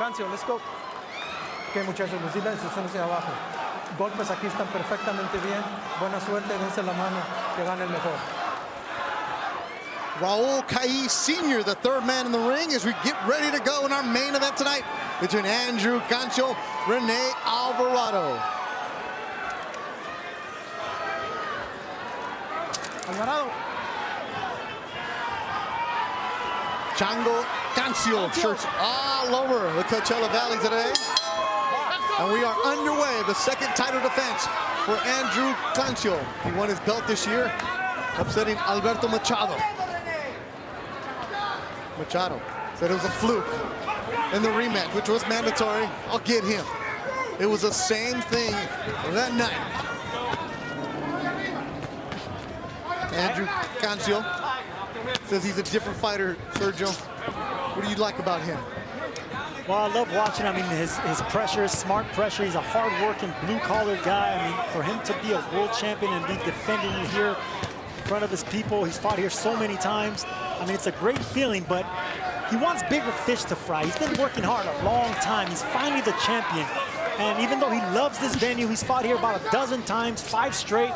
Cancio, let's go. Ok, muchachos, les di las instrucciones de abajo. Golpes aquí están perfectamente bien. Buena suerte, dense la mano, que gane el mejor. Raul Cai Sr., the third man in the ring, as we get ready to go in our main event tonight between Andrew Cancio, Rene Alvarado. Alvarado. Chango Cancio, shirts all over the Coachella Valley today. And we are underway, the second title defense for Andrew Cancio. He won his belt this year, upsetting Alberto Machado. Machado said it was a fluke in the rematch, which was mandatory. I'll get him. It was the same thing that night. Andrew Cancio says he's a different fighter, Sergio. What do you like about him? Well, I love watching. I mean, his pressure, smart pressure. He's a hard-working, blue-collar guy. I mean, for him to be a world champion and be defending it here in front of his people, he's fought here so many times. I mean, it's a great feeling, but he wants bigger fish to fry. He's been working hard a long time. He's finally the champion. And even though he loves this venue, he's fought here about a dozen times, 5 straight.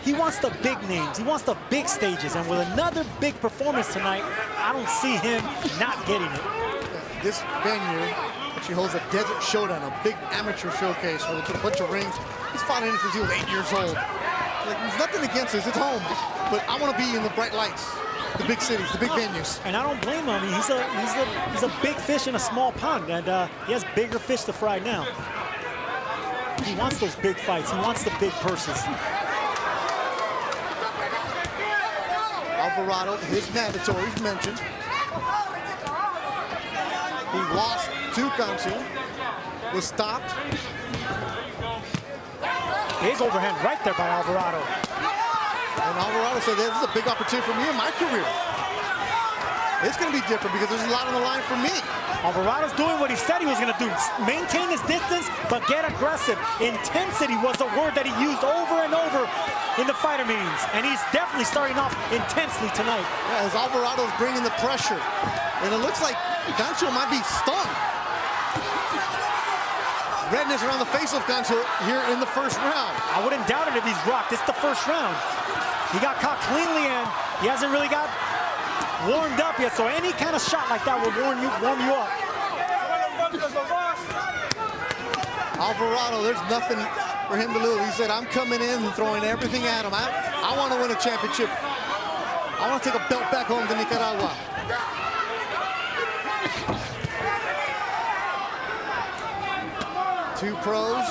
He wants the big names. He wants the big stages. And with another big performance tonight, I don't see him not getting it. This venue actually holds a Desert Showdown, a big amateur showcase where they put a bunch of rings. He's fought in it since he was 8 years old. Like, there's nothing against this, it's home. But I want to be in the bright lights, the big cities, the big venues. And I don't blame him. I mean, he's a big fish in a small pond, and he has bigger fish to fry now. He wants those big fights. He wants the big purses. Alvarado, his mandatory, mentioned. He lost to Kansiu, was stopped. His overhand right there by Alvarado. And Alvarado said, this is a big opportunity for me in my career. It's going to be different because there's a lot on the line for me. Alvarado's doing what he said he was going to do. Maintain his distance, but get aggressive. Intensity was the word that he used over and over in the fighter meetings. And he's definitely starting off intensely tonight. Yeah, as Alvarado's bringing the pressure. And it looks like Cancio might be stunned. Redness around the face of Cancio here in the first round. I wouldn't doubt it if he's rocked. It's the first round. He got caught cleanly and he hasn't really got warmed up yet. So any kind of shot like that will warm you up. Alvarado, there's nothing for him to lose. He said, I'm coming in and throwing everything at him. I want to win a championship. I want to take a belt back home to Nicaragua. Two pros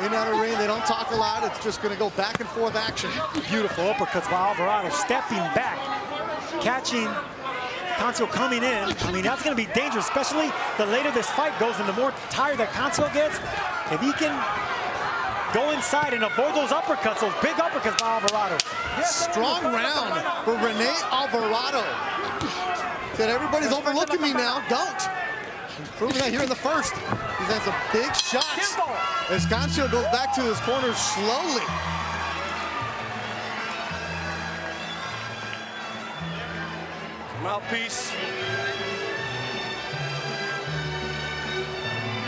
in that arena. They don't talk a lot. It's just going to go back and forth action. Beautiful uppercuts by Alvarado, stepping back, catching Cancio coming in. I mean, that's going to be dangerous, especially the later this fight goes and the more tired that Cancio gets. If he can go inside and avoid those uppercuts, those big uppercuts by Alvarado. Strong round for Rene Alvarado. Said everybody's overlooking me now. Don't. He's proving that here in the first. He's had some big shots as Cancio goes back to his corner slowly. Mouthpiece.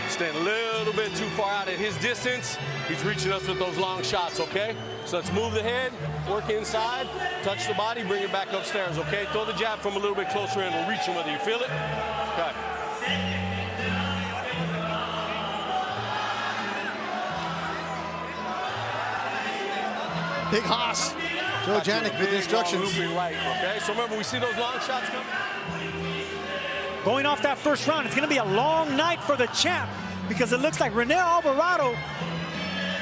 Staying a little bit too far out at his distance. He's reaching us with those long shots, okay? So let's move the head, work inside, touch the body, bring it back upstairs, okay? Throw the jab from a little bit closer in. We'll reach him whether you feel it. Okay. Big Haas. Joe Janik with the instructions. Right, okay? So remember, we see those long shots coming. Going off that first round, it's going to be a long night for the champ because it looks like Rene Alvarado,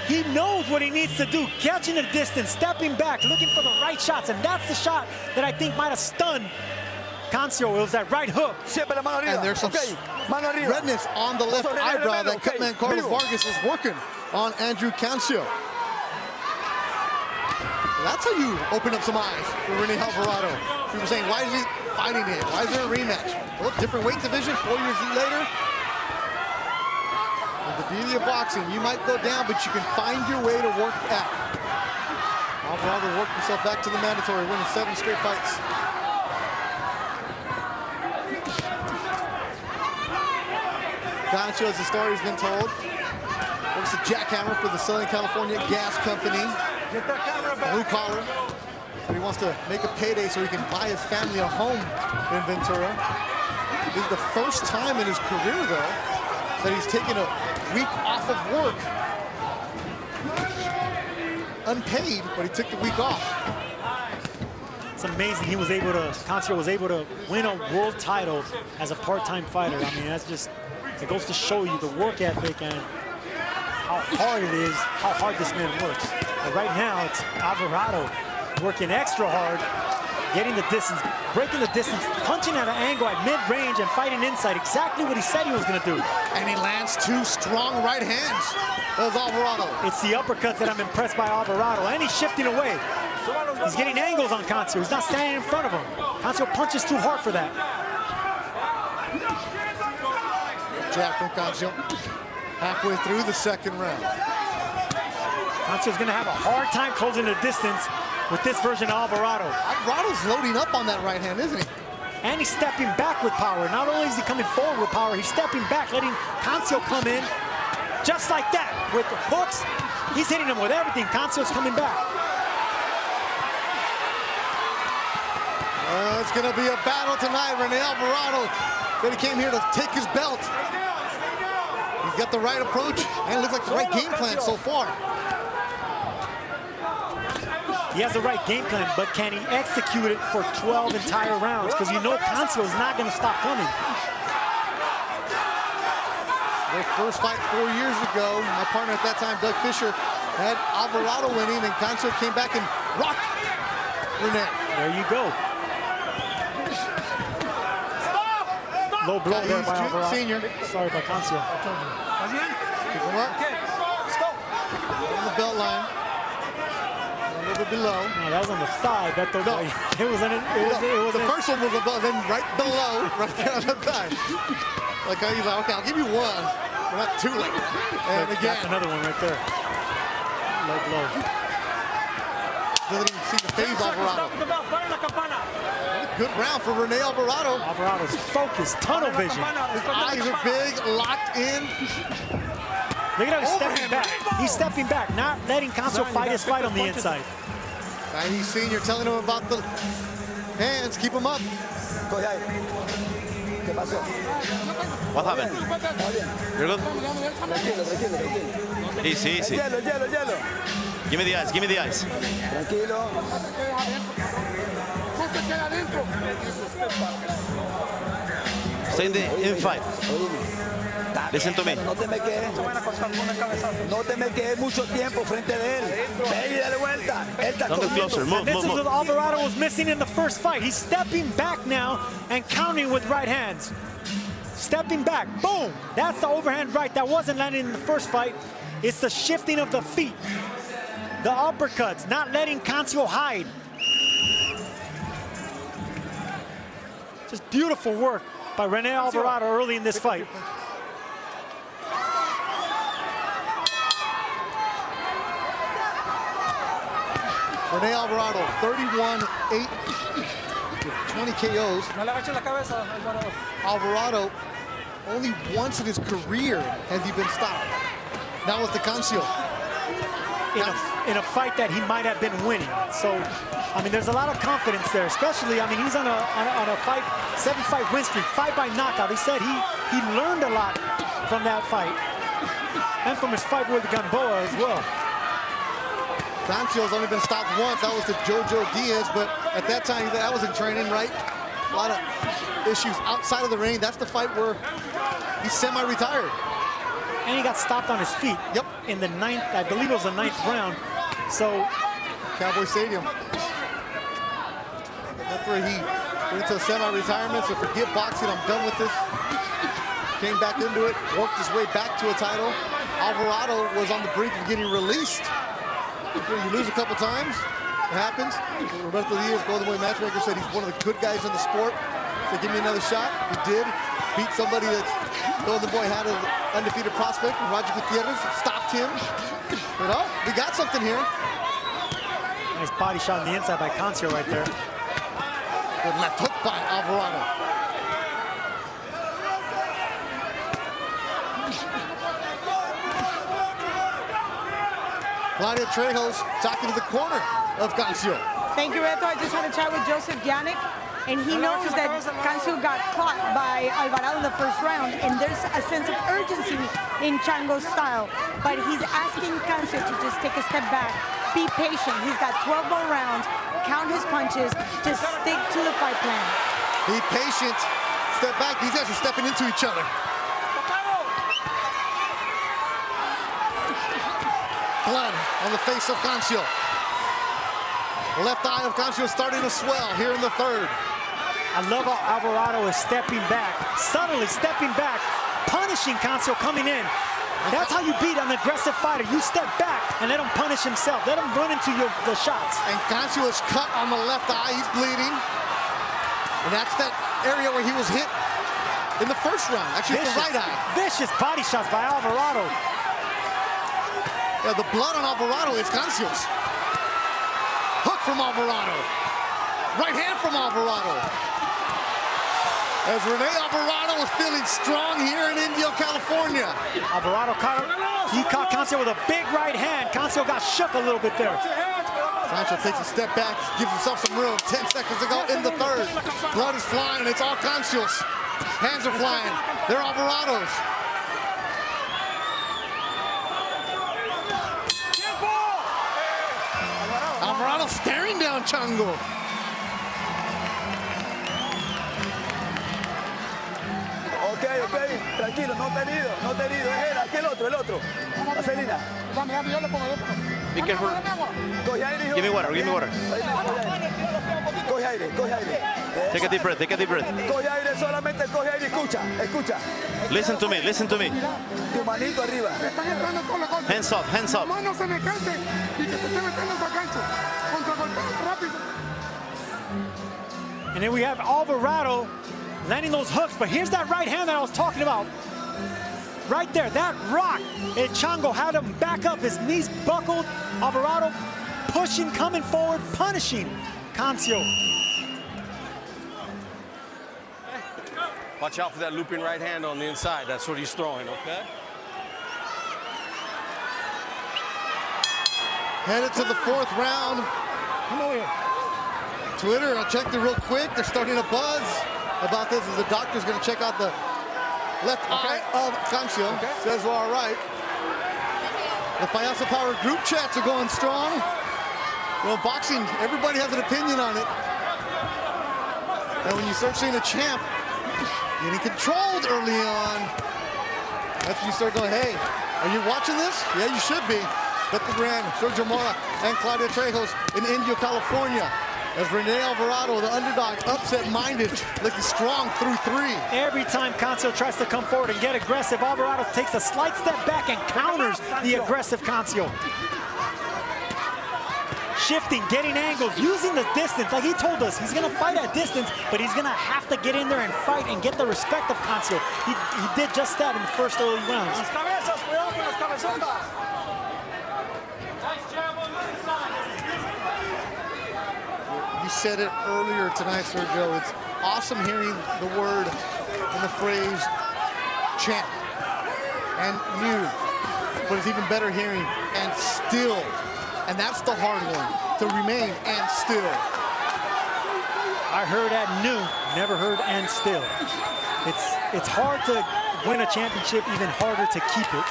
he knows what he needs to do, catching the distance, stepping back, looking for the right shots, and that's the shot that I think might have stunned Cancio. It was that right hook. And there's some redness on the left eyebrow that Cutman Carlos Vargas is working on Andrew Cancio. That's how you open up some eyes for Rene Alvarado. People saying, why is he fighting it? Why is there a rematch? Well, different weight division, 4 years later. And the beauty of boxing, you might go down, but you can find your way to work out. Alvarado worked himself back to the mandatory, winning 7 straight fights. Kikboxin, as the story's been told, works a jackhammer for the Southern California Gas Company. Blue collar. But he wants to make a payday so he can buy his family a home in Ventura. This is the first time in his career, though, that he's taken a week off of work. Unpaid, but he took the week off. It's amazing Kikboxin was able to win a world title as a part-time fighter. I mean, that's just, it goes to show you the work ethic and how hard it is, how hard this man works. But right now, it's Alvarado working extra hard, getting the distance, breaking the distance, punching at an angle at mid-range and fighting inside, exactly what he said he was gonna do. And he lands two strong right hands. That's Alvarado. It's the uppercuts that I'm impressed by Alvarado, and he's shifting away. He's getting angles on Kikboxin. He's not standing in front of him. Kikboxin punches too hard for that. Jab from Kikboxin. Halfway through the second round. Kikboxin's gonna have a hard time closing the distance with this version of Alvarado. Alvarado's loading up on that right hand, isn't he? And he's stepping back with power. Not only is he coming forward with power, he's stepping back, letting Kikboxin come in just like that. With the hooks, he's hitting him with everything. Kikboxin's coming back. It's gonna be a battle tonight. Rene Alvarado said he came here to take his belt. He's got the right approach and it looks like the right game plan so far. He has the right game plan, but can he execute it for 12 entire rounds? Because you know Kikboxin is not going to stop coming. Their first fight 4 years ago, my partner at that time, Doug Fisher, had Alvarado winning, and Kikboxin came back and rocked Rene. There you go. Low blow there by Alvarado. Senior. Sorry, by Kikboxin. Keep him up. On the belt line. A little bit below. No, that was on the thigh. Beto. No. It was the first one was above, then right below, right there on the thigh. Like he's like, okay, I'll give you one, but not two late. And again, that's another one right there. Low blow. Doesn't even see the phase Alvarado. Good round for Rene Alvarado. Alvarado's focused, tunnel vision. His eyes are big, locked in. Look at how he's stepping back. He's stepping back, not letting Kikboxin fight his fight on the inside. He's senior telling him about the hands. Keep him up. What happened? You're good? Easy, easy. Give me the ice, give me the ice. Stay in the fight. Listen to me. No te me quedes mucho tiempo frente de él. Ve y dale vuelta. Don't get closer. Move, This move, is what move. Alvarado was missing in the first fight. He's stepping back now and countering with right hands. Stepping back, boom. That's the overhand right that wasn't landing in the first fight. It's the shifting of the feet. The uppercuts, not letting Kikboxin hide. Just beautiful work by Rene Alvarado early in this fight. Rene Alvarado, 31-8 with 20 KOs. Alvarado, only once in his career has he been stopped. That was the Kikboxin. In a fight that he might have been winning. So, I mean, there's a lot of confidence there, especially, I mean, he's on a fight, 7-fight win streak, 5 by knockout. He said he learned a lot from that fight and from his fight with Gamboa as well. Kansio's only been stopped once. That was to Jojo Diaz, but at that time, that was in training, right? A lot of issues outside of the ring. That's the fight where he's semi-retired. And he got stopped on his feet. Yep. In the 9th, I believe it was the 9th round. So, Cowboy Stadium. That's where he went into semi-retirement, so forget boxing, I'm done with this. Came back into it, worked his way back to a title. Alvarado was on the brink of getting released. You lose a couple times, it happens. Roberto Diaz, Golden Boy matchmaker, said he's one of the good guys in the sport. So give me another shot. He did. Beat somebody that Golden Boy had an undefeated prospect. Roger Gutierrez stopped him. You know, we got something here. Nice body shot on the inside by Kikboxin right there. Good left hook by Alvarado. Claudia Trejos talking to the corner of Kansiu. Thank you, Reto. I just had a chat with Joseph Yannick, and he knows that Kansiu got caught by Alvarado in the first round, and there's a sense of urgency in Chango's style. But he's asking Kansiu to just take a step back, be patient. He's got 12 more rounds, count his punches, just stick to the fight plan. Be patient, step back. These guys are stepping into each other. Blood on the face of Kansiu. The left eye of Kansiu is starting to swell here in the third. I love how Alvarado is stepping back, subtly stepping back, punishing Kansiu coming in. That's how you beat an aggressive fighter. You step back and let him punish himself. Let him run into the shots. And Kansiu is cut on the left eye. He's bleeding. And that's that area where he was hit in the first round. Actually, the right eye. Vicious body shots by Alvarado. Yeah, the blood on Alvarado is Kansiu's. Hook from Alvarado. Right hand from Alvarado. As Rene Alvarado is feeling strong here in Indio, California. Alvarado caught Kansiu with a big right hand. Kansiu got shook a little bit there. Kansiu takes a step back, gives himself some room. 10 seconds to go in the third. Blood is flying, it's all Kansiu's. Hands are flying, they're Alvarado's. Alvarado staring down Chango. Ok, tranquilo, no te herido, es él, aquí el otro. Vaselina. Be careful. Coge aire, hijo. Give me water. Coge aire. Take a deep breath. Coge aire, solamente coge aire, escucha. Listen to me. Tu manito arriba. Hands up. And then we have Alvarado landing those hooks, but here's that right hand that I was talking about. Right there, that rock. And Chango had him back up, his knees buckled. Alvarado pushing, coming forward, punishing Kansiu. Watch out for that looping right hand on the inside. That's what he's throwing, okay? Headed to the fourth round. Come over here. Twitter, I checked it real quick. They're starting to buzz about this as the doctor's going to check out the left eye of Kansiu. Says we're all right. The Payaso Power group chats are going strong. You know, boxing, everybody has an opinion on it. And when you start seeing a champ getting controlled early on, that's when you start going, hey, are you watching this? Yeah, you should be. Beto Duran, Sergio Mora, and Claudia Trejos in Indio, California. As Rene Alvarado, the underdog, upset-minded, looking strong through three. Every time Kansiu tries to come forward and get aggressive, Alvarado takes a slight step back and counters the aggressive Kansiu. Shifting, getting angles, using the distance. Like he told us, he's gonna fight at distance, but he's gonna have to get in there and fight and get the respect of Kansiu. He did just that in the first early rounds. You said it earlier tonight, Sergio. It's awesome hearing the word and the phrase champ and new, but it's even better hearing and still. And that's the hard one, to remain and still. I heard at new, never heard and still. It's hard to win a championship, even harder to keep it.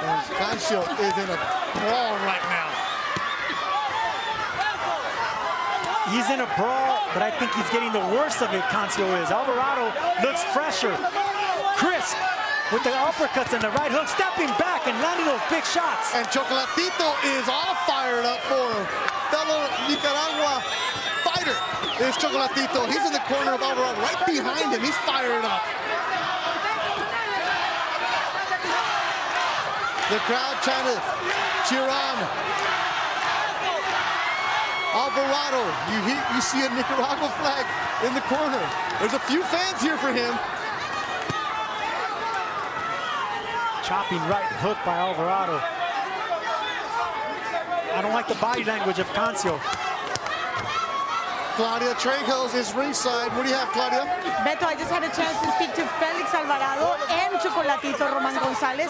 And Kansiu is in a brawl right now. He's in a brawl, but I think he's getting the worst of it, Kansiu is. Alvarado looks fresher, crisp, with the uppercuts and the right hook, stepping back and landing those big shots. And Chocolatito is all fired up for him. Fellow Nicaragua fighter is Chocolatito. He's in the corner of Alvarado, right behind him. He's fired up. The crowd trying to cheer on Alvarado. You see a Nicaragua flag in the corner. There's a few fans here for him. Chopping right hook by Alvarado. I don't like the body language of Kansiu. Claudia Trejos is ringside. What do you have, Claudia? Beto, I just had a chance to speak to Felix Alvarado and Chocolatito Roman Gonzalez.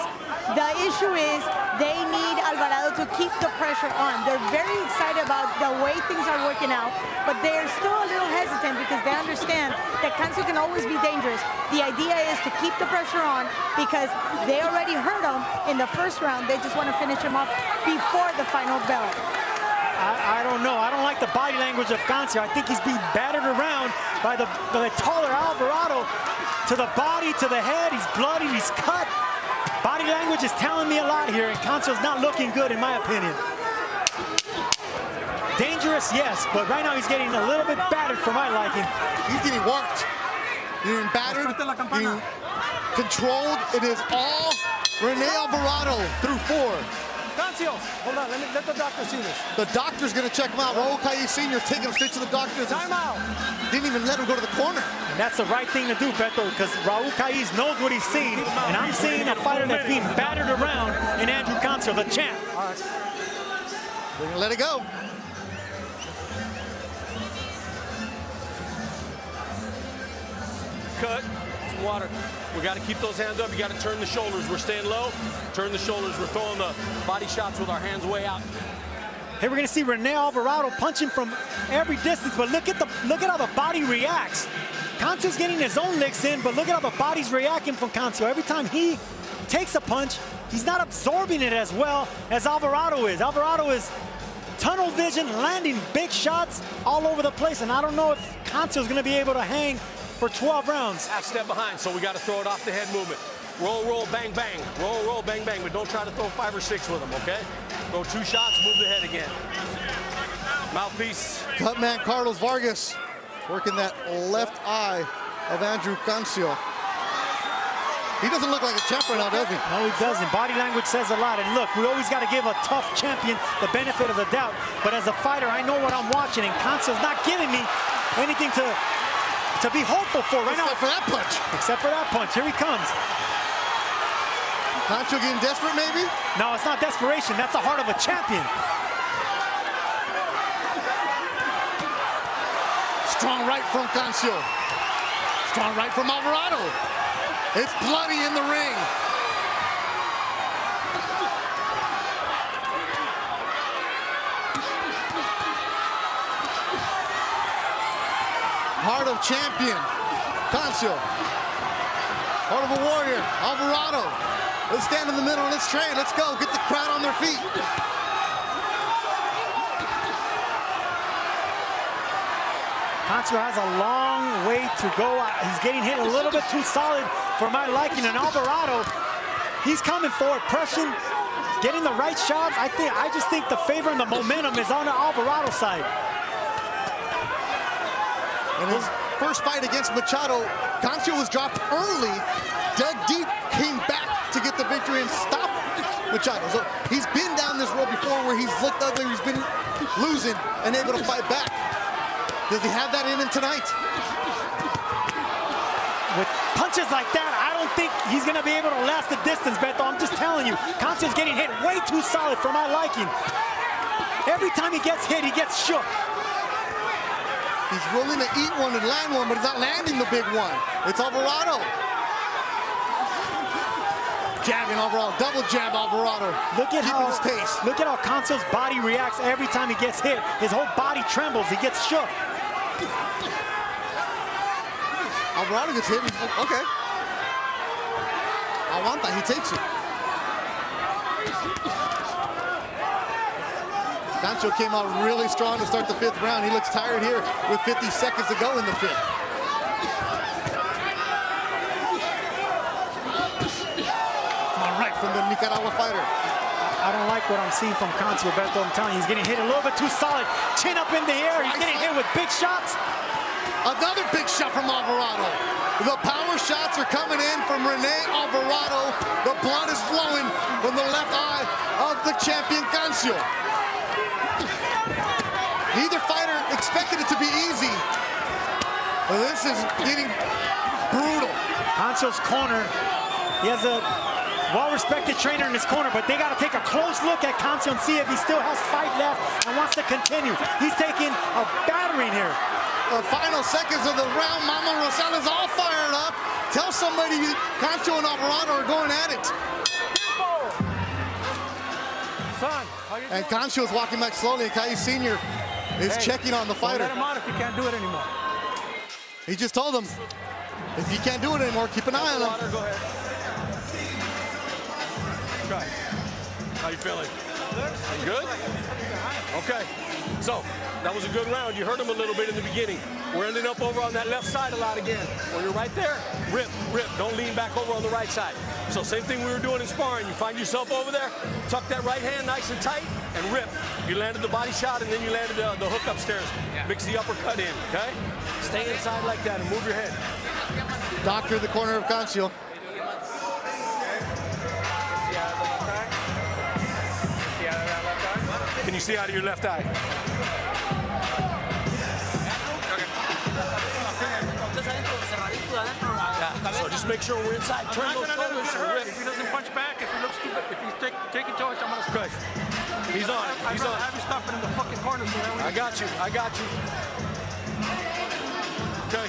The issue is they need Alvarado to keep the pressure on. They're very excited about the way things are working out, but they're still a little hesitant because they understand that Kikboxin can always be dangerous. The idea is to keep the pressure on because they already hurt him in the first round. They just want to finish him off before the final bell. I don't know. I don't like the body language of Kikboxin. I think he's being battered around by the taller Alvarado. To the body, to the head. He's bloody, he's cut. Body language is telling me a lot here, and Kikboxin's not looking good, in my opinion. Dangerous, yes, but right now he's getting a little bit battered for my liking. He's getting worked. Getting battered, getting controlled. It is all Rene Alvarado through 4. Kikboxin, hold on, let the doctor see this. The doctor's gonna check him out. Raul Caiz Sr. taking him straight to the doctor. Time out. Didn't even let him go to the corner. And that's the right thing to do, Beto, because Raul Caiz knows what he's seen, and I'm seeing a fighter that's being battered around in Andrew Kikboxin, the champ. All right. They're gonna let it go. Cut. Some water. We got to keep those hands up. You got to turn the shoulders. We're staying low. Turn the shoulders. We're throwing the body shots with our hands way out. Here we're going to see Rene Alvarado punching from every distance, but look at how the body reacts. Kikboxin's getting his own licks in, but look at how the body's reacting from Kikboxin. Every time he takes a punch, he's not absorbing it as well as Alvarado is. Alvarado is tunnel vision, landing big shots all over the place, and I don't know if Kikboxin's going to be able to hang for 12 rounds. Half step behind, so we got to throw it off the head movement. Roll, roll, bang, bang. Roll, roll, bang, bang. But don't try to throw 5 or 6 with them, okay? Throw 2 shots, move the head again. Mouthpiece. Cutman Carlos Vargas working that left eye of Andrew Kikboxin. He doesn't look like a champ right now, does he? No, he doesn't. Body language says a lot. And look, we always got to give a tough champion the benefit of the doubt. But as a fighter, I know what I'm watching, and Kikboxin's not giving me anything to be hopeful for right now. Except for that punch. Except for that punch. Here he comes. Kikboxin getting desperate, maybe? No, it's not desperation. That's the heart of a champion. Strong right from Kikboxin. Strong right from Alvarado. It's bloody in the ring. Heart of champion, Kikboxin. Heart of a warrior, Alvarado. Let's stand in the middle and let's train. Let's go, get the crowd on their feet. Kikboxin has a long way to go. He's getting hit a little bit too solid for my liking. And Alvarado, he's coming forward, pressing, getting the right shots. I just think the favor and the momentum is on the Alvarado side. In his first fight against Machado, Kikboxin was dropped early, dug deep, came back to get the victory and stop Machado. So he's been down this road before where he's looked ugly, he's been losing and able to fight back. Does he have that in him tonight? With punches like that, I don't think he's going to be able to last the distance, Beto. I'm just telling you, Kikboxin's getting hit way too solid for my liking. Every time he gets hit, he gets shook. He's willing to eat one and land one, but he's not landing the big one. It's Alvarado. Jabbing Alvarado, double jab Alvarado. Look at keeping his pace. Look at how Kikboxin's body reacts every time he gets hit. His whole body trembles, he gets shook. Alvarado gets hit, okay. Aguanta, he takes it. Kikboxin came out really strong to start the 5th round. He looks tired here with 50 seconds to go in the 5th. Come on, right from the Nicaragua fighter. I don't like what I'm seeing from Kikboxin, Beto. I'm telling you, he's getting hit a little bit too solid. Chin up in the air, he's getting hit with big shots. Another big shot from Alvarado. The power shots are coming in from Rene Alvarado. The blood is flowing from the left eye of the champion Kikboxin. Neither fighter expected it to be easy. But this is getting brutal. Kikboxin's corner, he has a well-respected trainer in his corner, but they got to take a close look at Kikboxin and see if he still has fight left and wants to continue. He's taking a battering here. The final seconds of the round, Mama Rosales all fired up. Tell somebody Kikboxin and Alvarado are going at it. Son, And Kikboxin is walking back slowly, and Kai Sr. is checking on the fighter. Let him out if he can't do it anymore. He just told him, if you can't do it anymore, keep an eye on him. Go ahead. Okay. How you feeling? You good? Okay. So, that was a good round. You heard him a little bit in the beginning. We're ending up over on that left side a lot again. When you're right there, rip, rip. Don't lean back over on the right side. So same thing we were doing in sparring. You find yourself over there, tuck that right hand nice and tight, and rip. You landed the body shot, and then you landed the hook upstairs. Mix the uppercut in, okay? Stay inside like that and move your head. Doctor in the corner of Kikboxin. Can you see out of your left eye? Yeah, so just make sure we're inside. Turn those shoulders and rip. If he doesn't punch back, if he looks stupid, if he's taking charge, I'm gonna Good. He's on. He's on. have you stopping in the fucking corner, so that way I got you. I got you. Okay.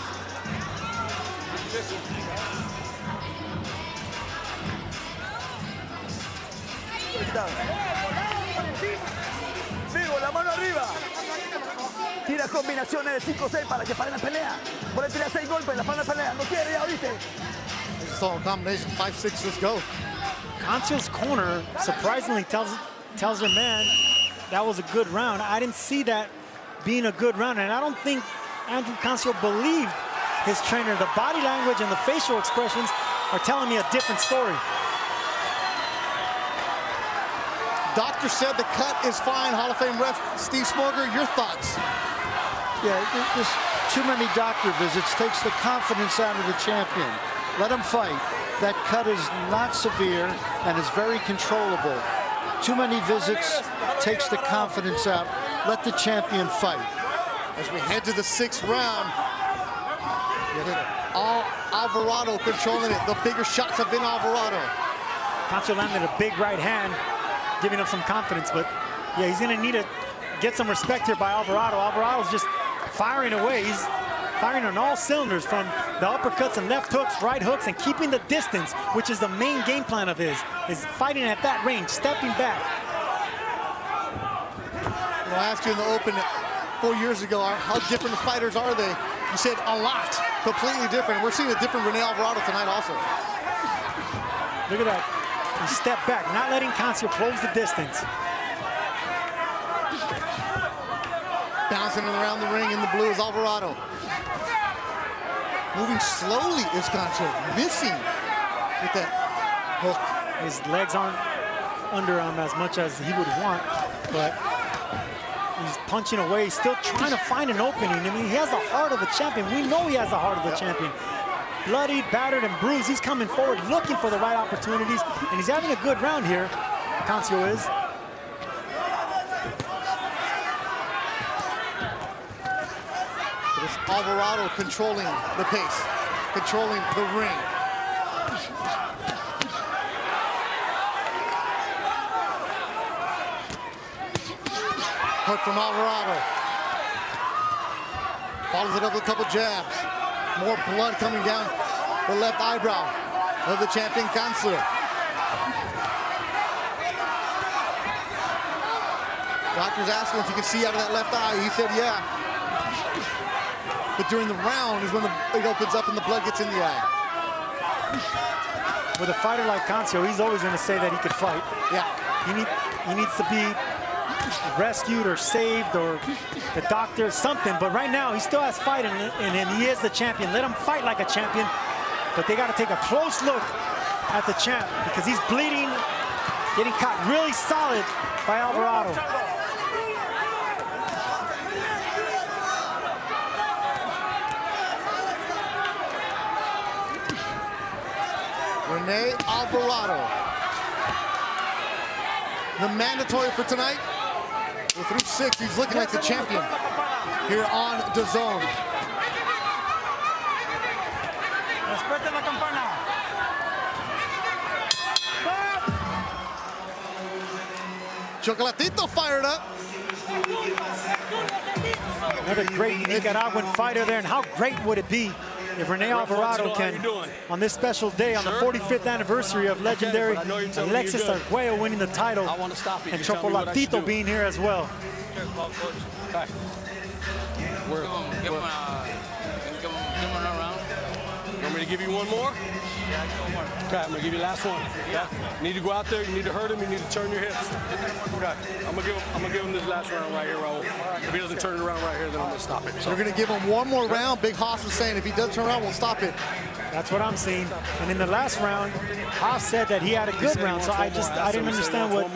Vivo, la mano arriba. Tira combinaciones de 5-6 para que pare la pelea. Puede tirar 6 golpes, la para la pelea. No quiere, ya viste. It's all combination, 5-6, let's go. Kikboxin's corner surprisingly tells their man that was a good round. I didn't see that being a good round, and I don't think Andrew Kikboxin believed his trainer. The body language and the facial expressions are telling me a different story. Doctor said the cut is fine. Hall of Fame ref Steve Smoger, your thoughts? Yeah, this too many doctor visits takes the confidence out of the champion. Let him fight. That cut is not severe and is very controllable. Too many visits takes the confidence out. Let the champion fight. As we head to the 6th round, Alvarado controlling it. The bigger shots have been Alvarado. Kikboxin landed a big right hand, giving him some confidence, but yeah, he's gonna need to get some respect here by Alvarado. Alvarado's just firing away. He's firing on all cylinders, from the uppercuts and left hooks, right hooks, and keeping the distance, which is the main game plan of his, is fighting at that range, stepping back. I asked you in the open 4 years ago, how different fighters are they? You said a lot, completely different. We're seeing a different Rene Alvarado tonight also. Look at that. He stepped back, not letting Kikboxin close the distance. Bouncing around the ring in the blue is Alvarado. Moving slowly is Kikboxin, missing with that hook. His legs aren't under him as much as he would want, but he's punching away, still trying to find an opening. I mean, he has the heart of a champion. We know he has the heart of a champion. Bloodied, battered, and bruised. He's coming forward, looking for the right opportunities, and he's having a good round here, Kikboxin is. It's Alvarado controlling the pace, controlling the ring. Hook from Alvarado. Follows it up with a couple jabs. More blood coming down the left eyebrow of the champion Kikboxin. Doctor's asking if you can see out of that left eye. He said, yeah. But during the round is when it opens up and the blood gets in the eye. With a fighter like Kikboxin, he's always going to say that he could fight. Yeah. He needs to be rescued or saved, or the doctor, something. But right now, he still has fight in him. He is the champion. Let him fight like a champion. But they got to take a close look at the champ, because he's bleeding, getting caught really solid by Alvarado. Rene Alvarado, the mandatory for tonight. Well, through 6, he's looking like the champion here on DAZN. Respete la campana. Chocolatito fired up. Another great Nicaraguan fighter there, and how great would it be if Rene Alvarado can, on this special day, on the 45th anniversary of legendary Alexis Arguello winning the title, and Chocolatito being here as well. Okay. Give him another round. You want me to give you one more? Yeah, give him one. Okay, I'm gonna give you the last one. Yeah. You need to go out there, you need to hurt him, you need to turn your hips. Okay. I'm gonna give him this last round right here, Raul. If he doesn't turn it around right here, then I'm gonna stop it. So we're gonna give him one more round. Big Haas is saying if he does turn around, we'll stop it. That's what I'm seeing. And in the last round, Haas said that he had a good round, so I didn't understand what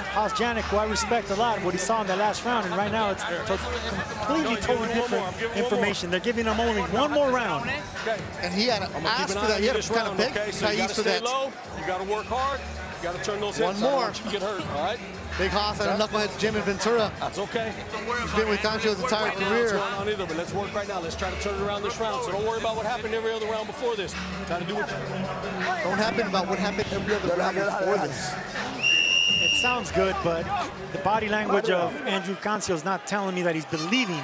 Haas Janik, who I respect a lot, what he saw in the last round, and right now it's completely totally different information. They're giving him only one more round. And he had to ask for that. He had to kind of beg Thais for that. Low, you gotta work hard, you gotta turn those hips. One more. I don't want you to get hurt, all right? Big Haas at a knucklehead's gym in Ventura. That's okay. He's been with Kansio's entire career. What's going on either, but let's work right now. Let's try to turn it around this round. So don't worry about what happened every other round before this. Try to do what Don't happen about what happened every other round before this. It sounds good, but the body language of Andrew Kikboxin is not telling me that he's believing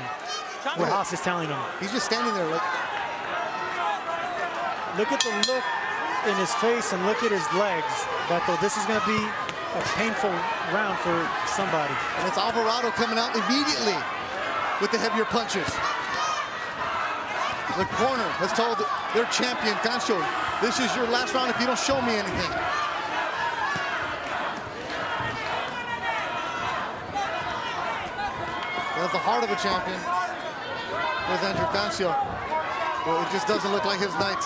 what Haas is telling him. He's just standing there like... Look at the look in his face and look at his legs. Beto, this is going to be a painful round for somebody. And it's Alvarado coming out immediately with the heavier punches. The corner has told their champion, Kansiu, this is your last round if you don't show me anything. That's the heart of a champion. There's Andrew Kansiu. Well, it just doesn't look like his night.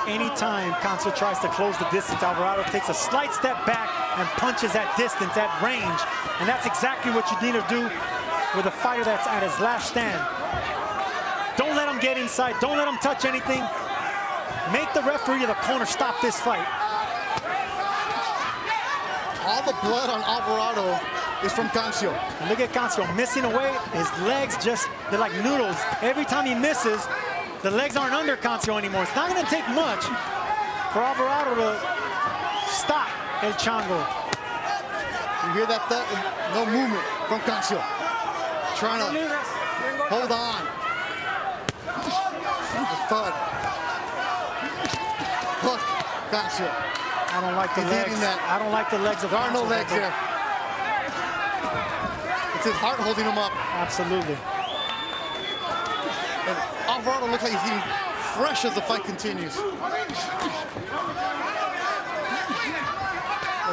Anytime Kansiu tries to close the distance, Alvarado takes a slight step back and punches at distance, at range. And that's exactly what you need to do with a fighter that's at his last stand. Don't let him get inside. Don't let him touch anything. Make the referee of the corner stop this fight. All the blood on Alvarado is from Kansiu. And look at Kansiu missing away. His legs just, they're like noodles. Every time he misses, the legs aren't under Kansiu anymore. It's not going to take much for Alvarado to stop El Chango. You hear that thud? No movement from Kansiu. Trying to hold on. The thud. Look, Kansiu. I don't like the legs. I don't like the legs of There are no Kansiu, legs Beto. here. It's his heart holding him up. Absolutely. And Alvarado looks like he's getting fresh as the fight continues. Like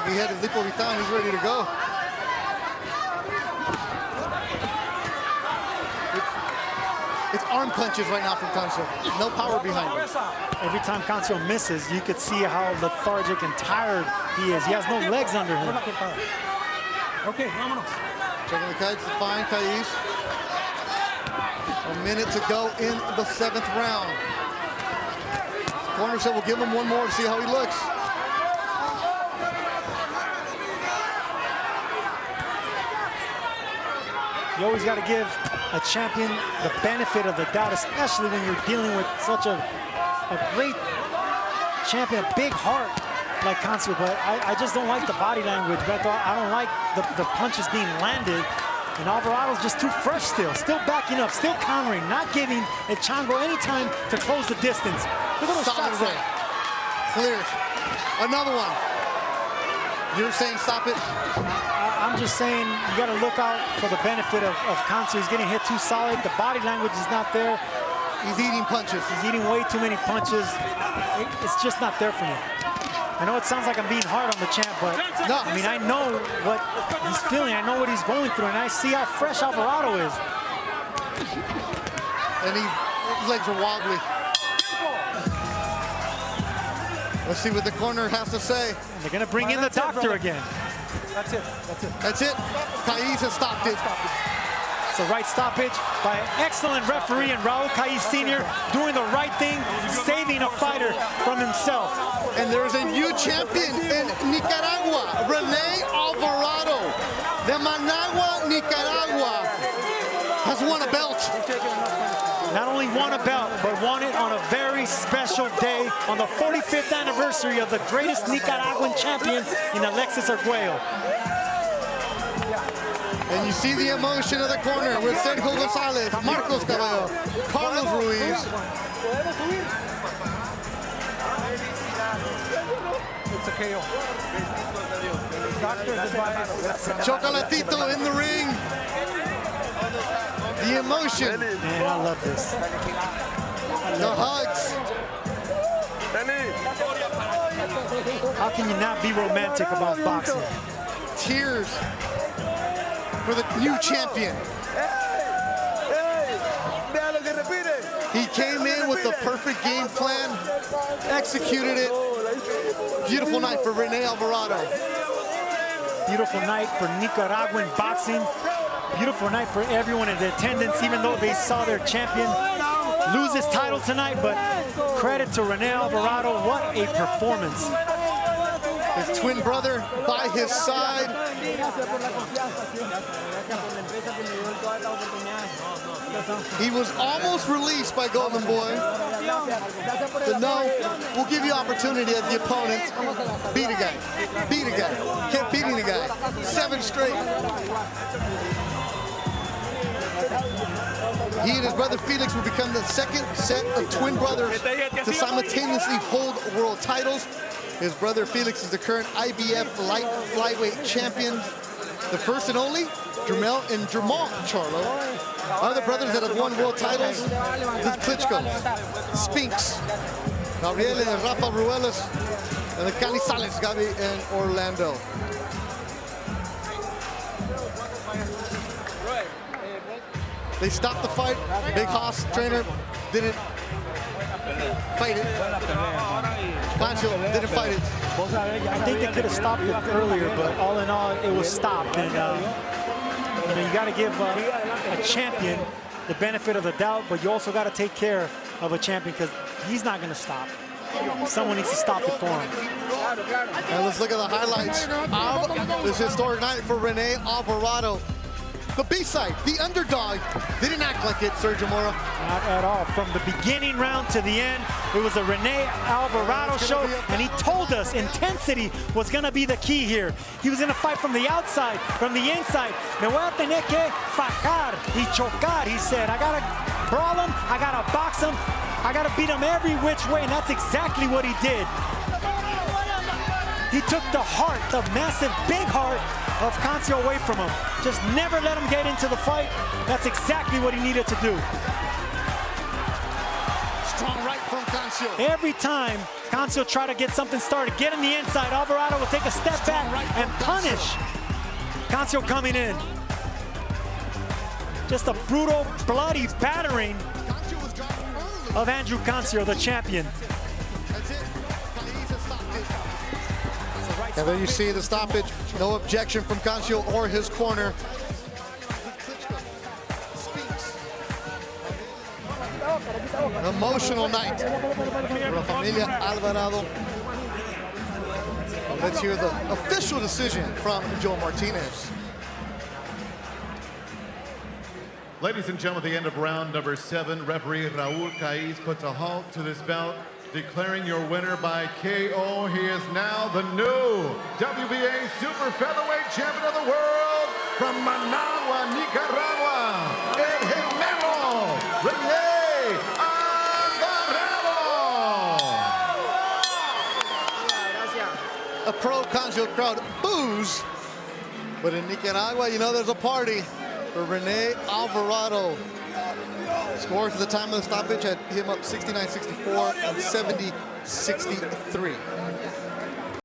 he had his Lipo Vitan, he's ready to go. It's arm punches right now from Kansiu. No power behind him. Every time Kansiu misses, you could see how lethargic and tired he is. He has no legs under him. Okay, vámonos. Checking the kites to find Thais. A minute to go in the 7th round. Corner said we'll give him one more to see how he looks. You always got to give a champion the benefit of the doubt, especially when you're dealing with such a great champion, a big heart like Kansiu. But I just don't like the body language, Beto. I don't like the punches being landed. And Alvarado's just too fresh still backing up, still countering, not giving El Chango any time to close the distance. Look at those shots there. Clears. Another one. You're saying stop it? I'm just saying you got to look out for the benefit of Kansiu. He's getting hit too solid. The body language is not there. He's eating punches. He's eating way too many punches. It's just not there for me. I know it sounds like I'm being hard on the champ, but no, I mean, I know what he's feeling. I know what he's going through, and I see how fresh Alvarado is. And his legs are wobbly. Let's see what the corner has to say. And they're going to bring in the doctor again. That's it. That's it. That's it. Thais has stopped it. It's the right stoppage by an excellent referee and Raul Thais Sr. doing the right thing, saving a fighter from himself. And there's a new champion in Nicaragua, Rene Alvarado. De Managua, Nicaragua, has won a belt. not only won a belt, but won it on a very special day on the 45th anniversary of the greatest Nicaraguan champion in Alexis Arguello. And you see the emotion of the corner with Sergio Gonzalez, Marcos Cabello, Carlos Ruiz. It's a KO. Doctor's advice. Chocolatito in the ring. The emotion. Man, I love this. The hugs. How can you not be romantic about boxing? Tears for the new champion. He came in with the perfect game plan, executed it. Beautiful night for Rene Alvarado. Beautiful night for Nicaraguan boxing. Beautiful night for everyone in the attendance, even though they saw their champion lose his title tonight. But credit to Rene Alvarado, what a performance. His twin brother by his side. He was almost released by Golden Boy. But no, we'll give you opportunity as the opponent. Beat a guy, beat a guy, kept beating the guy. 7 straight. He and his brother Felix will become the second set of twin brothers to simultaneously hold world titles. His brother Felix is the current IBF light flyweight champion. The first and only, Jermel and Jermont Charlo. Other brothers that have won world titles, the Klitschko's, Spinks, Gabriel and Rafa Ruelas, and the Canizales, Gabi and Orlando. They stopped the fight. Big Haas trainer didn't fight it. Pancho didn't fight it. I think they could have stopped it earlier, but all in all, it was stopped. And you know, you got to give a champion the benefit of the doubt, but you also got to take care of a champion because he's not going to stop. Someone needs to stop it for him. And let's look at the highlights of this historic night for Rene Alvarado. The B-side, the underdog, didn't act like it, Sergio Mora. Not at all. From the beginning round to the end, it was a Rene Alvarado show, and he told us intensity was going to be the key here. He was going to fight from the outside, from the inside. Me voy a tener que fajar y chocar, he said. I got to brawl him, I got to box him, I got to beat him every which way, and that's exactly what he did. He took the heart, the massive, big heart of Kikboxin away from him. Just never let him get into the fight. That's exactly what he needed to do. Strong right from Kikboxin. Every time Kikboxin tried to get something started, get in the inside, Alvarado will take a step back and punish Kikboxin coming in. Just a brutal, bloody battering of Andrew Kikboxin, the champion. And then you see the stoppage, no objection from Kikboxin or his corner. An emotional night for La Familia Alvarado. Let's hear the official decision from Joe Martinez. Ladies and gentlemen, at the end of round number 7, referee Raul Caiz puts a halt to this bout, declaring your winner by KO. He is now the new WBA Super Featherweight Champion of the World from Managua, Nicaragua, El Gemelo, Rene Alvarado. A pro-Kikboxin crowd boos, but in Nicaragua, you know there's a party for Rene Alvarado. Scores at the time of the stoppage had him up 69-64 and 70-63.